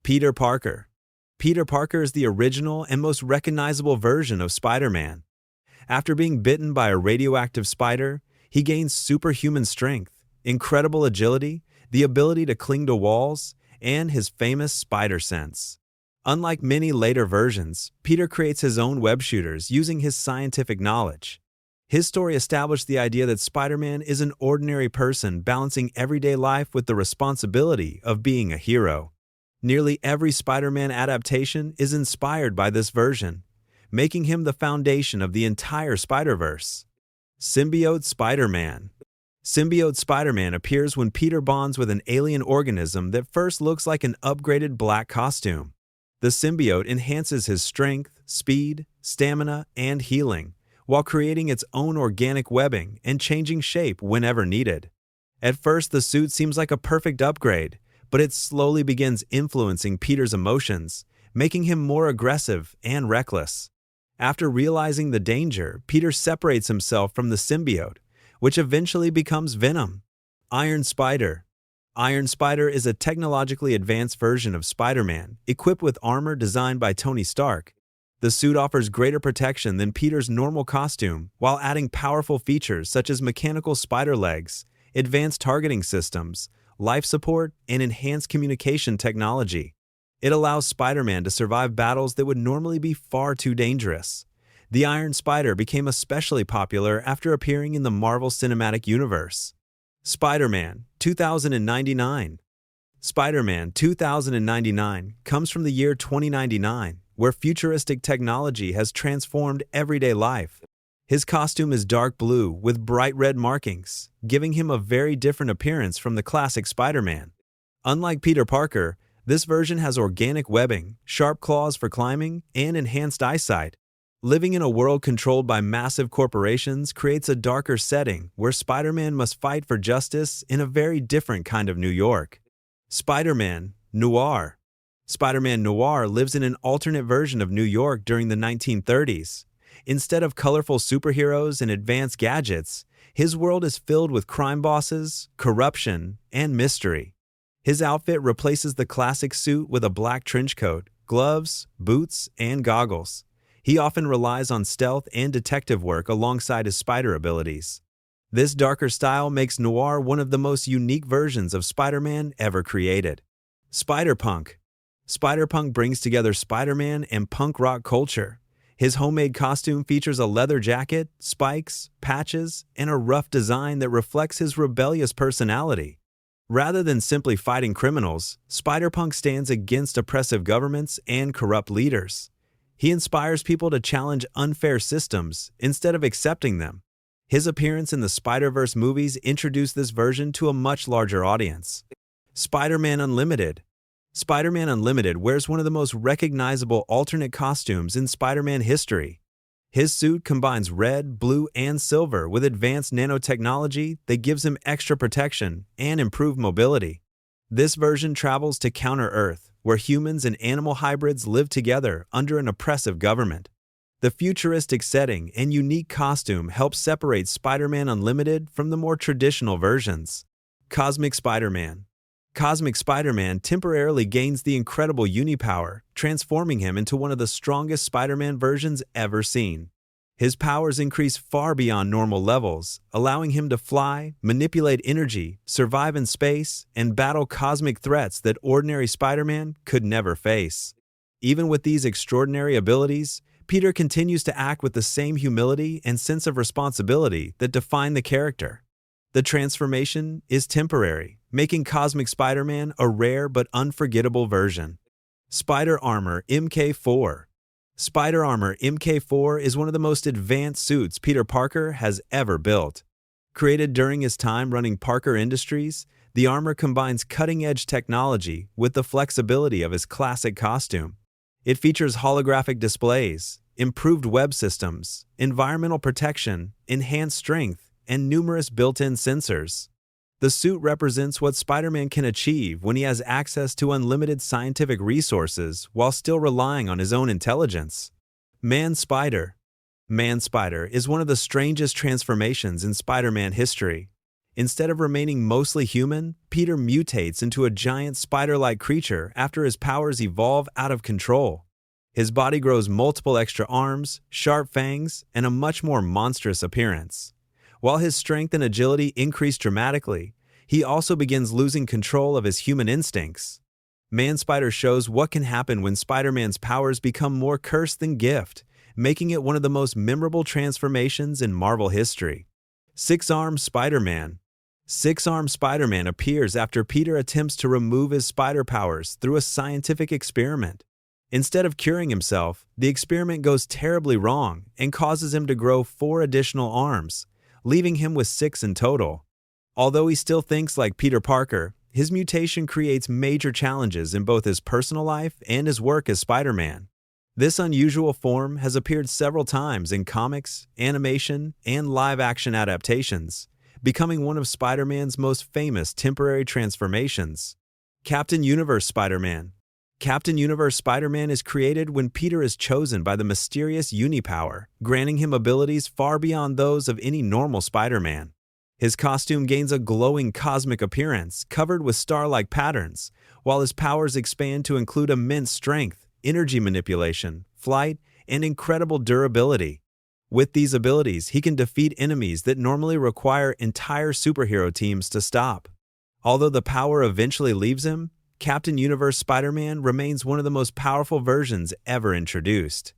Peter Parker. Peter Parker is the original and most recognizable version of Spider-Man. After being bitten by a radioactive spider, he gains superhuman strength, incredible agility, the ability to cling to walls, and his famous spider sense. Unlike many later versions, Peter creates his own web shooters using his scientific knowledge. His story established the idea that Spider-Man is an ordinary person balancing everyday life with the responsibility of being a hero. Nearly every Spider-Man adaptation is inspired by this version, making him the foundation of the entire Spider-Verse. Symbiote Spider-Man. Symbiote Spider-Man appears when Peter bonds with an alien organism that first looks like an upgraded black costume. The symbiote enhances his strength, speed, stamina, and healing, while creating its own organic webbing and changing shape whenever needed. At first, the suit seems like a perfect upgrade, but it slowly begins influencing Peter's emotions, making him more aggressive and reckless. After realizing the danger, Peter separates himself from the symbiote, which eventually becomes Venom. Iron Spider. Iron Spider is a technologically advanced version of Spider-Man, equipped with armor designed by Tony Stark. The suit offers greater protection than Peter's normal costume, while adding powerful features such as mechanical spider legs, advanced targeting systems, life support, and enhanced communication technology. It allows Spider-Man to survive battles that would normally be far too dangerous. The Iron Spider became especially popular after appearing in the Marvel Cinematic Universe. Spider-Man 2099. Spider-Man 2099 comes from the year 2099, where futuristic technology has transformed everyday life. His costume is dark blue with bright red markings, giving him a very different appearance from the classic Spider-Man. Unlike Peter Parker, this version has organic webbing, sharp claws for climbing, and enhanced eyesight. Living in a world controlled by massive corporations creates a darker setting where Spider-Man must fight for justice in a very different kind of New York. Spider-Man Noir. Spider-Man Noir lives in an alternate version of New York during the 1930s. Instead of colorful superheroes and advanced gadgets, his world is filled with crime bosses, corruption, and mystery. His outfit replaces the classic suit with a black trench coat, gloves, boots, and goggles. He often relies on stealth and detective work alongside his spider abilities. This darker style makes Noir one of the most unique versions of Spider-Man ever created. Spider-Punk. Spider-Punk brings together Spider-Man and punk rock culture. His homemade costume features a leather jacket, spikes, patches, and a rough design that reflects his rebellious personality. Rather than simply fighting criminals, Spider-Punk stands against oppressive governments and corrupt leaders. He inspires people to challenge unfair systems instead of accepting them. His appearance in the Spider-Verse movies introduced this version to a much larger audience. Spider-Man Unlimited. Spider-Man Unlimited wears one of the most recognizable alternate costumes in Spider-Man history. His suit combines red, blue, and silver with advanced nanotechnology that gives him extra protection and improved mobility. This version travels to Counter-Earth, where humans and animal hybrids live together under an oppressive government. The futuristic setting and unique costume help separate Spider-Man Unlimited from the more traditional versions. Cosmic Spider-Man. Cosmic Spider-Man temporarily gains the incredible Unipower, transforming him into one of the strongest Spider-Man versions ever seen. His powers increase far beyond normal levels, allowing him to fly, manipulate energy, survive in space, and battle cosmic threats that ordinary Spider-Man could never face. Even with these extraordinary abilities, Peter continues to act with the same humility and sense of responsibility that define the character. The transformation is temporary, making Cosmic Spider-Man a rare but unforgettable version. Spider Armor MK4. Spider Armor MK4 is one of the most advanced suits Peter Parker has ever built. Created during his time running Parker Industries, the armor combines cutting-edge technology with the flexibility of his classic costume. It features holographic displays, improved web systems, environmental protection, enhanced strength, and numerous built-in sensors. The suit represents what Spider-Man can achieve when he has access to unlimited scientific resources while still relying on his own intelligence. Man-Spider. Man-Spider is one of the strangest transformations in Spider-Man history. Instead of remaining mostly human, Peter mutates into a giant spider-like creature after his powers evolve out of control. His body grows multiple extra arms, sharp fangs, and a much more monstrous appearance. While his strength and agility increase dramatically, he also begins losing control of his human instincts. Man-Spider shows what can happen when Spider-Man's powers become more curse than gift, making it one of the most memorable transformations in Marvel history. Six-Armed Spider-Man. Six-Armed Spider-Man appears after Peter attempts to remove his spider powers through a scientific experiment. Instead of curing himself, the experiment goes terribly wrong and causes him to grow 4 additional arms, leaving him with 6 in total. Although he still thinks like Peter Parker, his mutation creates major challenges in both his personal life and his work as Spider-Man. This unusual form has appeared several times in comics, animation, and live-action adaptations, becoming one of Spider-Man's most famous temporary transformations. Captain Universe Spider-Man. Captain Universe Spider-Man is created when Peter is chosen by the mysterious Unipower, granting him abilities far beyond those of any normal Spider-Man. His costume gains a glowing cosmic appearance covered with star-like patterns, while his powers expand to include immense strength, energy manipulation, flight, and incredible durability. With these abilities, he can defeat enemies that normally require entire superhero teams to stop. Although the power eventually leaves him, Captain Universe Spider-Man remains one of the most powerful versions ever introduced.